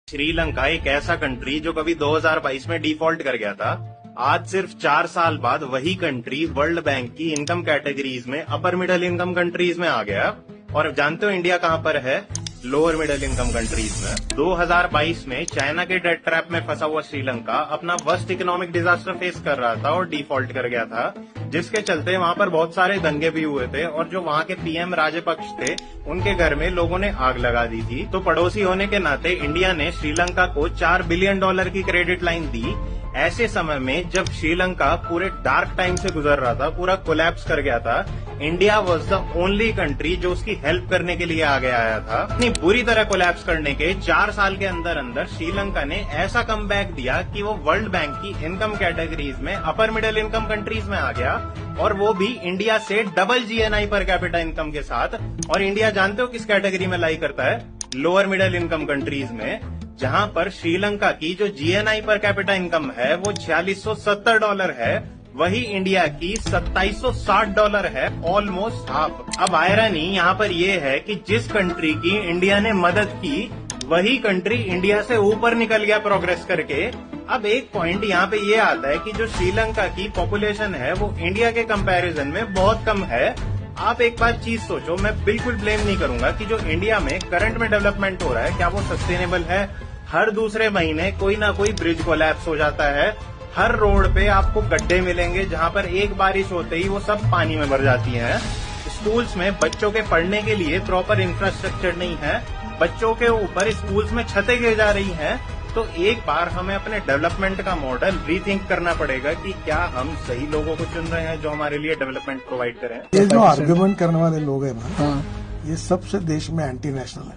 श्रीलंका एक ऐसा कंट्री जो कभी 2022 में डिफॉल्ट कर गया था, आज सिर्फ 4 साल बाद वही कंट्री वर्ल्ड बैंक की इनकम कैटेगरीज में अपर मिडिल इनकम कंट्रीज में आ गया। और जानते हो इंडिया कहाँ पर है? लोअर मिडिल इनकम कंट्रीज में। 2022 में चाइना के डेट ट्रैप में फंसा हुआ श्रीलंका अपना वर्स्ट इकोनॉमिक डिजास्टर फेस कर रहा था और डिफॉल्ट कर गया था, जिसके चलते वहां पर बहुत सारे दंगे भी हुए थे और जो वहां के पीएम राजपक्ष थे उनके घर में लोगों ने आग लगा दी थी। तो पड़ोसी होने के नाते इंडिया ने श्रीलंका को $4 बिलियन की क्रेडिट लाइन दी। ऐसे समय में जब श्रीलंका पूरे डार्क टाइम से गुजर रहा था, पूरा कोलैप्स कर गया था, India was the only country जो उसकी हेल्प करने के लिए आगे आया था। इतनी बुरी तरह कोलैप्स करने के 4 साल के अंदर अंदर श्रीलंका ने ऐसा कमबैक दिया कि वो वर्ल्ड बैंक की इनकम कैटेगरीज में अपर मिडिल इनकम कंट्रीज में आ गया, और वो भी इंडिया से double GNI per capita income के साथ। और इंडिया जानते हो किस कैटेगरी में लाई करता है? लोअर मिडिल इनकम कंट्रीज में, जहां पर श्रीलंका की जो जीएनआई पर कैपिटा इनकम है वो $4670 है, वही इंडिया की $2760 है, ऑलमोस्ट हाफ। अब आयरनी यहाँ पर ये है कि जिस कंट्री की इंडिया ने मदद की वही कंट्री इंडिया से ऊपर निकल गया प्रोग्रेस करके। अब एक पॉइंट यहाँ पे ये आता है कि जो श्रीलंका की पॉपुलेशन है वो इंडिया के कंपैरिजन में बहुत कम है। आप एक बार चीज सोचो, मैं बिल्कुल ब्लेम नहीं करूंगा कि जो इंडिया में करंट में डेवलपमेंट हो रहा है क्या वो सस्टेनेबल है? हर दूसरे महीने कोई ना कोई ब्रिज कोलैप्स हो जाता है, हर रोड पे आपको गड्ढे मिलेंगे जहां पर एक बारिश होते ही वो सब पानी में भर जाती हैं। स्कूल्स में बच्चों के पढ़ने के लिए प्रॉपर इंफ्रास्ट्रक्चर नहीं है, बच्चों के ऊपर स्कूल्स में छतें गिर जा रही हैं। तो एक बार हमें अपने डेवलपमेंट का मॉडल रीथिंक करना पड़ेगा कि क्या हम सही लोगों को चुन रहे हैं जो हमारे लिए डेवलपमेंट प्रोवाइड करें। ये जो आर्ग्यूमेंट करने वाले लोग हैं ना, ये सबसे देश में एंटी नेशनल है।